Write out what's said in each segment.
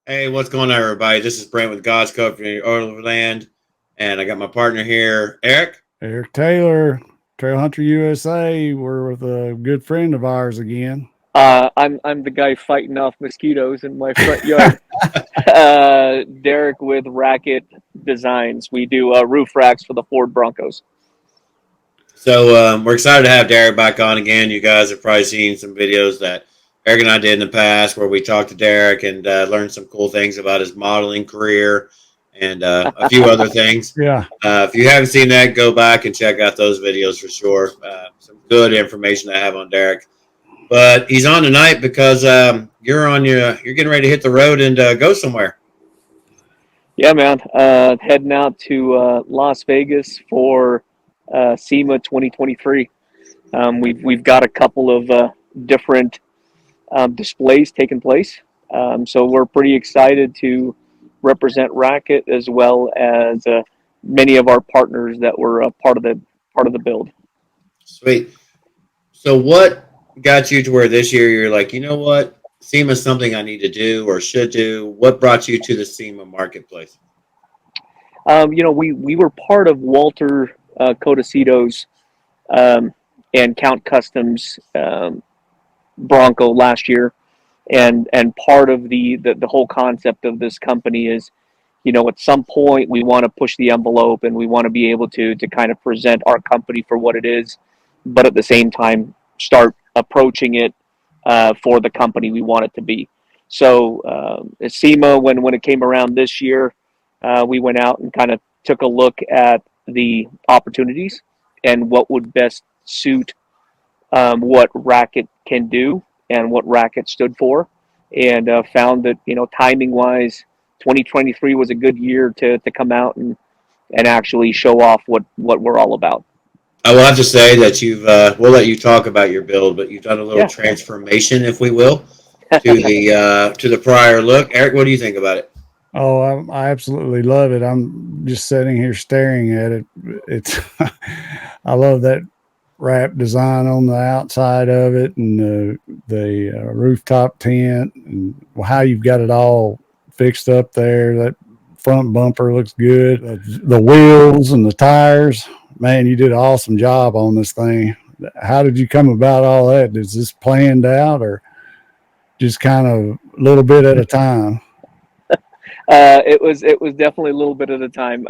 Hey, what's going on, everybody? This is Brent with God's Company Overland, and I got my partner here, Eric. Eric Taylor, Trail Hunter USA. We're with a good friend of ours again. I'm the guy fighting off mosquitoes in my front yard. Derick with Raket Designs. We do roof racks for the Ford Broncos. So we're excited to have Derek back on again. You guys have probably seen some videos that Eric and I did in the past where we talked to Derek and learned some cool things about his modeling career and a few other things. Yeah. If you haven't seen that, go back and check out those videos for sure. Some good information I have on Derek. But he's on tonight because you're getting ready to hit the road and go somewhere. Yeah, man. Heading out to Las Vegas for SEMA 2023. We've got a couple of different displays taking place. So we're pretty excited to represent Racket as well as many of our partners that were part of the build. Sweet. So what got you to where this year you're like, you know what, SEMA is something I need to do or should do? What brought you to the SEMA marketplace? We were part of Walter Codicito's and Count Customs Bronco last year, and part of the whole concept of this company is, at some point we want to push the envelope and we want to be able to kind of present our company for what it is, but at the same time start approaching it for the company we want it to be. So SEMA, when it came around this year, we went out and kind of took a look at the opportunities and what would best suit what Racket can do and what Racket stood for, and found that timing wise, 2023 was a good year to come out and actually show off what we're all about. I will have to say that we'll let you talk about your build, but you've done a little Yeah. transformation, if we will, to the prior look. Eric, what do you think about it? Oh, I absolutely love it. I'm just sitting here staring at it. It's I love that wrap design on the outside of it, and the rooftop tent, and how you've got it all fixed up there. That front bumper looks good. The wheels and the tires, man, you did an awesome job on this thing. How did you come about all that? Is this planned out or just kind of a little bit at a time? It was definitely a little bit at a time.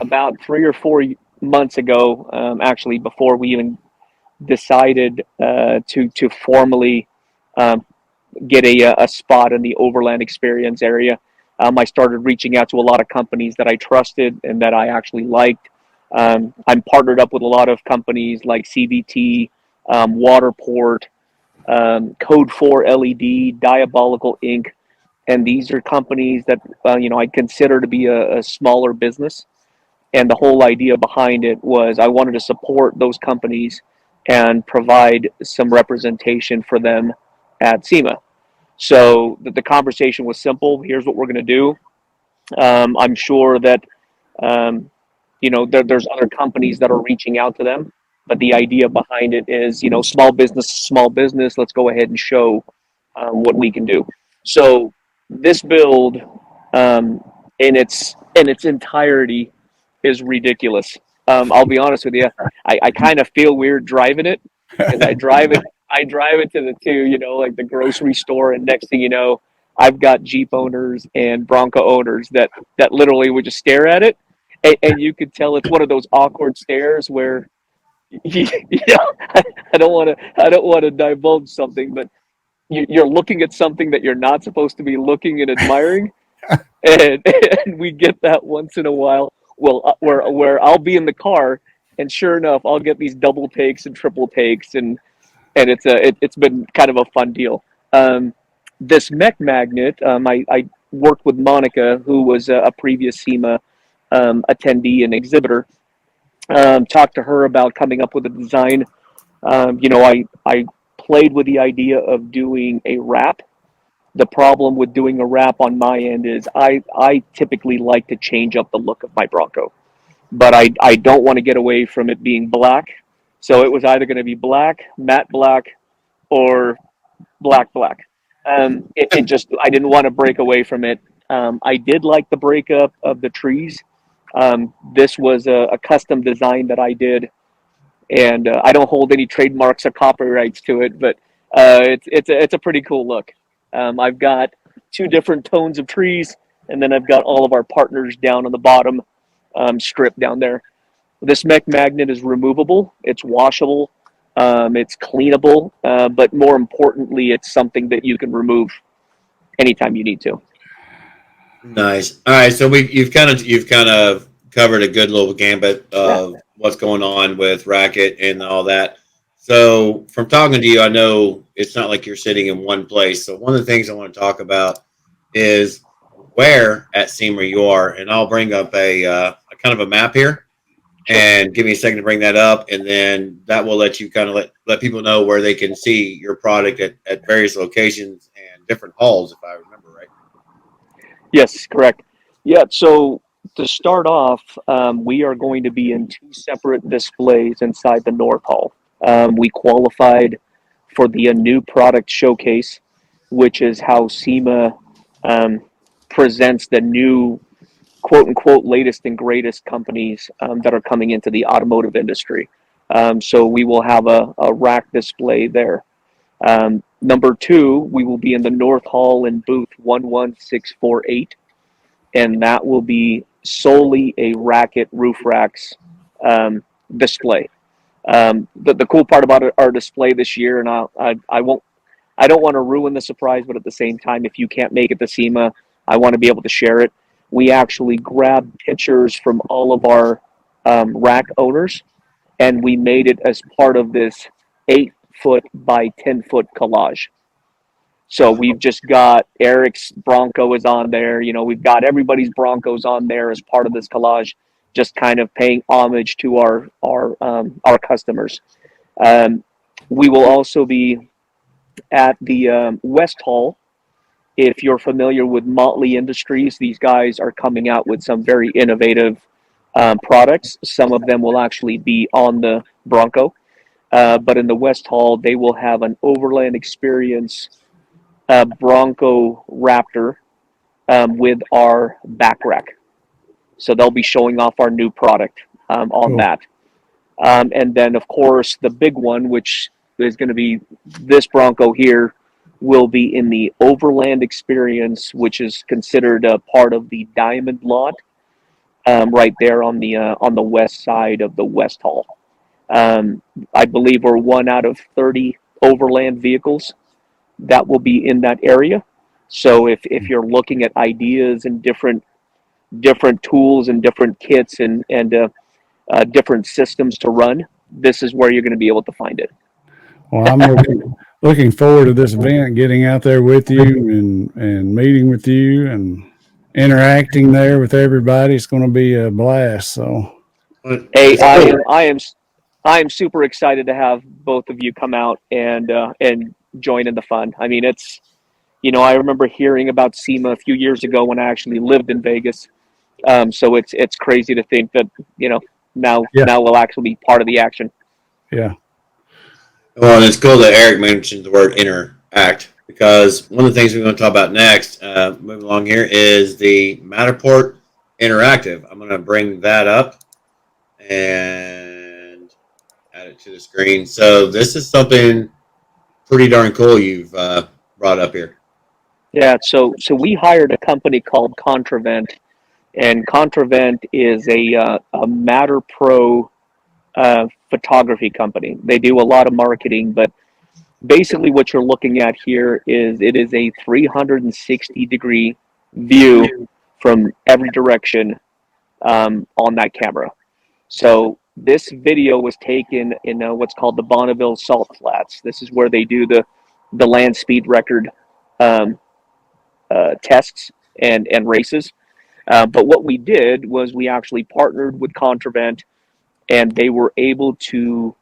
About 3 or 4 months ago, actually, before we even decided to formally um, get a spot in the Overland experience area, I started reaching out to a lot of companies that I trusted and that I actually liked. I'm partnered up with a lot of companies like CVT, Waterport, Code 4 LED, Diabolical Inc. And these are companies that I consider to be a smaller business. And the whole idea behind it was I wanted to support those companies and provide some representation for them at SEMA. So the conversation was simple. Here's what we're going to do. I'm sure that there's other companies that are reaching out to them, but the idea behind it is small business, small business. Let's go ahead and show what we can do. So this build, in its entirety, is ridiculous. I'll be honest with you. I kind of feel weird driving it because I drive it to the two, like the grocery store, and next thing you know, I've got Jeep owners and Bronco owners that literally would just stare at it, and you could tell it's one of those awkward stares where I don't want to divulge something, but you're looking at something that you're not supposed to be looking and admiring, and we get that once in a while. Well, where I'll be in the car, and sure enough, I'll get these double takes and triple takes, and it's been kind of a fun deal. Um, this mech magnet, I worked with Monica, who was a previous SEMA attendee and exhibitor. Talked to her about coming up with a design. I played with the idea of doing a wrap. The problem with doing a wrap on my end is I typically like to change up the look of my Bronco, but I don't want to get away from it being black. So it was either going to be black, matte black, or black black. It just, I didn't want to break away from it. I did like the breakup of the trees. This was a custom design that I did, and I don't hold any trademarks or copyrights to it, but it's a pretty cool look. I've got two different tones of trees, and then I've got all of our partners down on the bottom strip down there. This mech magnet is removable, it's washable, it's cleanable, but more importantly, it's something that you can remove anytime you need to. Nice. All right, so you've kind of covered a good little gambit Yeah. of what's going on with Racket and all that. So from talking to you, I know it's not like you're sitting in one place. So one of the things I want to talk about is where at SEMA you are, and I'll bring up a kind of a map here, Sure. and give me a second to bring that up, and then that will let you kind of let people know where they can see your product at various locations and different halls, if I remember right. Yes, correct. Yeah, so to start off, we are going to be in two separate displays inside the North Hall. We qualified for the new product showcase, which is how SEMA um, presents the new quote unquote latest and greatest companies that are coming into the automotive industry. So we will have a rack display there. Number two, we will be in the North Hall in booth 11648, and that will be solely a Racket roof racks display. The cool part about our display this year, and I don't want to ruin the surprise, but at the same time, if you can't make it to SEMA, I want to be able to share it. We actually grabbed pictures from all of our rack owners, and we made it as part of this 8 foot by 10 foot collage. So we've just got Eric's Bronco is on there. You know, we've got everybody's Broncos on there as part of this collage, just kind of paying homage to our customers. Um, we will also be at the West Hall. If you're familiar with Motley Industries, these guys are coming out with some very innovative products. Some of them will actually be on the Bronco, but in the West Hall, they will have an Overland Experience Bronco Raptor with our back rack. So they'll be showing off our new product on Cool. that. And then, of course, the big one, which is going to be this Bronco here, will be in the Overland Experience, which is considered a part of the Diamond lot, right there on the west side of the West Hall. I believe we're one out of 30 Overland vehicles that will be in that area. So if you're looking at ideas and different tools and different kits and different systems to run, this is where you're going to be able to find it. Well, I'm looking forward to this event, getting out there with you and meeting with you and interacting there with everybody. It's going to be a blast. So, Hey, It's cool. I am super excited to have both of you come out and join in the fun. I mean, it's, you know, I remember hearing about SEMA a few years ago when I actually lived in Vegas. So it's crazy to think that, you know, yeah, now we'll actually be part of the action. yeah. Well, and it's cool that Eric mentioned the word interact, because one of the things we're going to talk about next, moving along here, is the Matterport Interactive. I'm going to bring that up and add it to the screen. So this is something pretty darn cool you've brought up here. Yeah. So we hired a company called Contravent, and Contravent is a Matter Pro photography company. They do a lot of marketing, but basically what you're looking at here is it is a 360-degree view from every direction on that camera. So this video was taken in what's called the Bonneville Salt Flats. This is where they do the land speed record um, tests and races. But what we did was we actually partnered with Contravent, and they were able to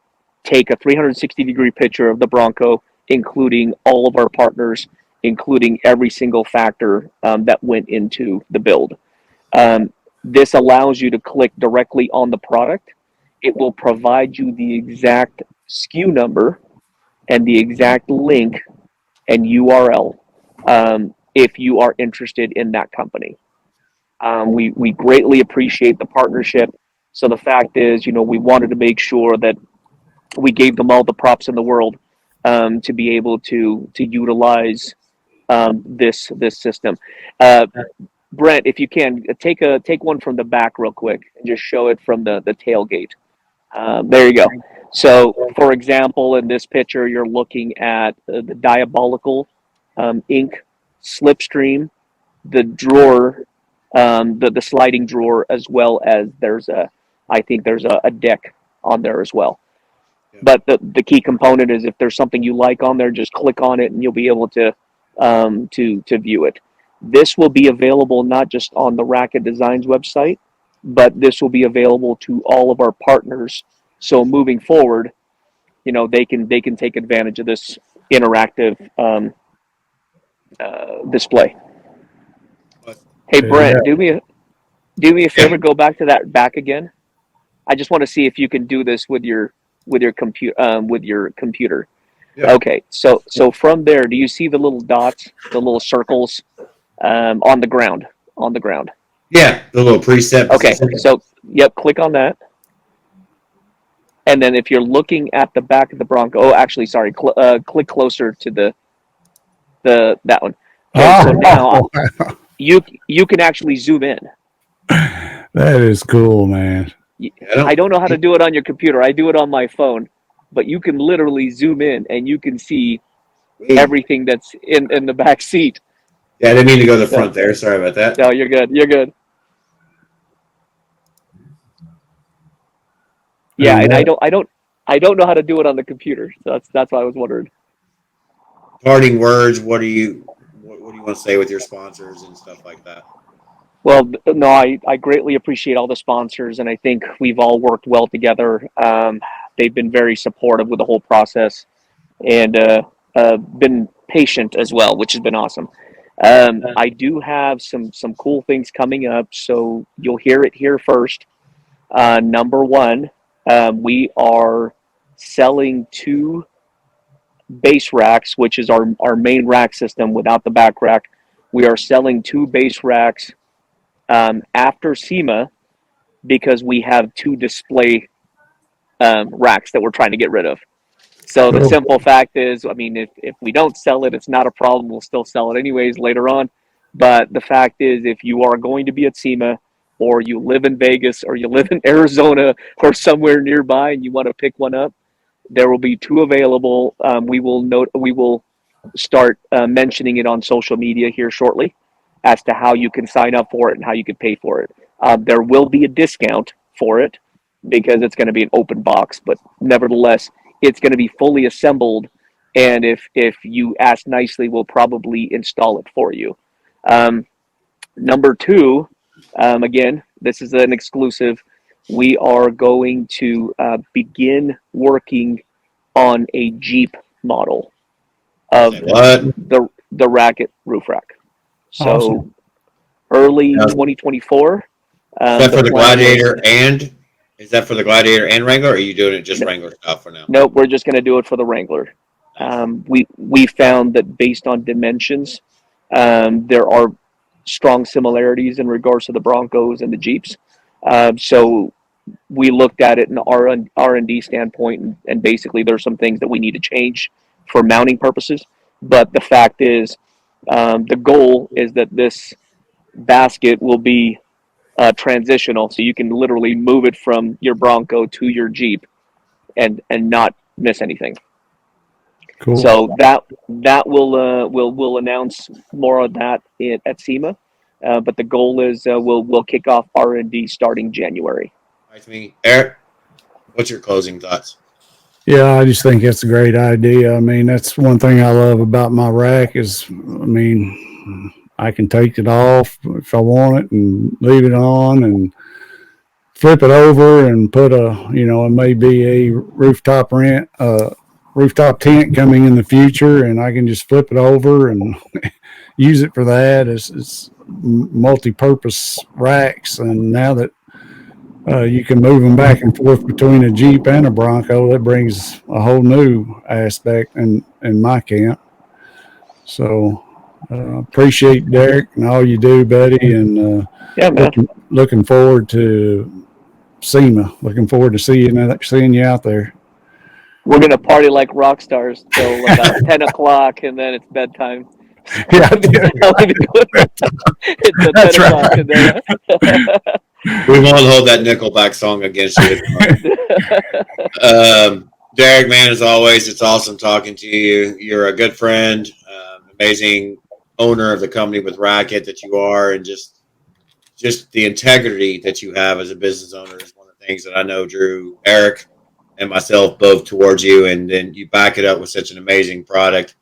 take a 360-degree picture of the Bronco, including all of our partners, including every single factor that went into the build. Um, this allows you to click directly on the product. It will provide you the exact SKU number and the exact link and URL. if you are interested in that company. We greatly appreciate the partnership. So the fact is, we wanted to make sure that we gave them all the props in the world to be able to utilize this system. Uh, Brent, if you can take one from the back real quick and just show it from the tailgate. There you go. So, for example, in this picture, you're looking at the diabolical ink slipstream, the drawer, the sliding drawer, as well as I think there's a deck on there as well. Yeah. But the key component is if there's something you like on there, just click on it and you'll be able to view it. This will be available not just on the Raket Designs website, but this will be available to all of our partners. So moving forward, they can take advantage of this interactive display. Hey Brent, do me a favor. Go back to that back again. I just want to see if you can do this with your computer. Yeah. Okay, so from there, do you see the little dots, the little circles on the ground? On the ground. Yeah, the little preset. Okay, position. so yep, click on that, and then if you're looking at the back of the Bronco, oh, actually, sorry, click closer to the that one. Okay, so now you can actually zoom in. That is cool, man. I don't know how to do it on your computer. I do it on my phone, but you can literally zoom in and you can see everything that's in the back seat. Yeah, I didn't mean to go to the front there. Sorry about that. No, you're good. You're good. Yeah, and I don't know how to do it on the computer. So that's why I was wondering. Parting words. What do you want to say with your sponsors and stuff like that? Well, no, I greatly appreciate all the sponsors, and I think we've all worked well together. They've been very supportive with the whole process, and been patient as well, which has been awesome. I do have some cool things coming up, so you'll hear it here first. Number one, we are selling 2 base racks, which is our main rack system without the back rack. We are selling 2 base racks after SEMA because we have 2 display racks that we're trying to get rid of. So the simple fact is, I mean, if we don't sell it, it's not a problem. We'll still sell it anyways later on. But the fact is, if you are going to be at SEMA, or you live in Vegas, or you live in Arizona, or somewhere nearby, and you want to pick one up, there will be 2 available. We will start mentioning it on social media here shortly as to how you can sign up for it and how you can pay for it. There will be a discount for it because it's going to be an open box, but nevertheless, it's going to be fully assembled, and if you ask nicely, we'll probably install it for you. Number 2, again, this is an exclusive. We are going to begin working on a Jeep model of the Raket roof rack. So Awesome. Early 2024. Is that for the Gladiator and? Is that for the Gladiator and Wrangler, or are you doing it just Wrangler stuff for now? Nope, we're just going to do it for the Wrangler. We found that based on dimensions, there are strong similarities in regards to the Broncos and the Jeeps. So we looked at it in an R&D standpoint, and basically there's some things that we need to change for mounting purposes. But the fact is, the goal is that this basket will be transitional, so you can literally move it from your Bronco to your Jeep and not miss anything. Cool. So that we'll announce more of that at SEMA, but the goal is we'll kick off R&D starting January. Nice to meet you. Eric, what's your closing thoughts? Yeah, I just think it's a great idea. I mean, that's one thing I love about my rack is, I mean, I can take it off if I want it and leave it on and flip it over and put it may be a rooftop tent coming in the future, and I can just flip it over and use it for that. It's multi-purpose racks, and now that you can move them back and forth between a Jeep and a Bronco, that brings a whole new aspect in my camp. So Appreciate Derick and all you do, buddy, and Yeah, man. looking forward to SEMA. Looking forward to seeing you out there. We're gonna party like rock stars till about 10 o'clock, and then it's bedtime. Yeah, It's at that's 10 o'clock, right. and then We won't hold that Nickelback song against you. Derick, man, as always, it's awesome talking to you. You're a good friend, amazing owner of the company with Raket that you are, and just the integrity that you have as a business owner is one of the things that I know drew Eric and myself both towards you, and then you back it up with such an amazing product.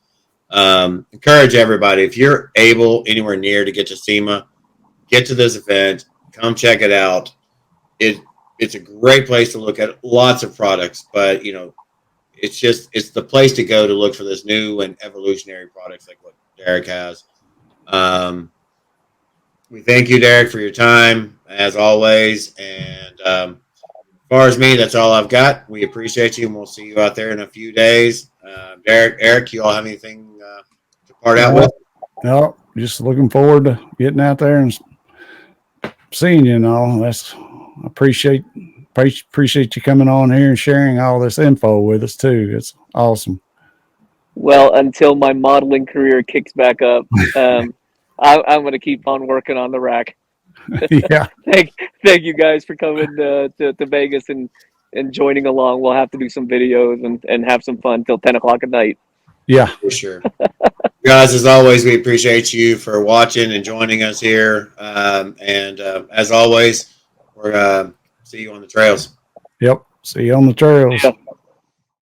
Encourage everybody, if you're able anywhere near to get to SEMA, get to this event, come check it out. It's a great place to look at lots of products, but it's the place to go to look for this new and evolutionary products like what Derick has. We thank you, Derick, for your time as always. And as far as me, that's all I've got. We appreciate you, and we'll see you out there in a few days. Derick, Eric, you all have anything to part out with? No, just looking forward to getting out there and seeing you and all. I appreciate you coming on here and sharing all this info with us too. It's awesome. well, until my modeling career kicks back up, I'm going to keep on working on the rack. Yeah. Thank you guys for coming to Vegas and joining along. We'll have to do some videos and have some fun till 10 o'clock at night. Yeah, for sure. Guys, as always, we appreciate you for watching and joining us here. As always, we're see you on the trails. Yep. See you on the trails. Yeah.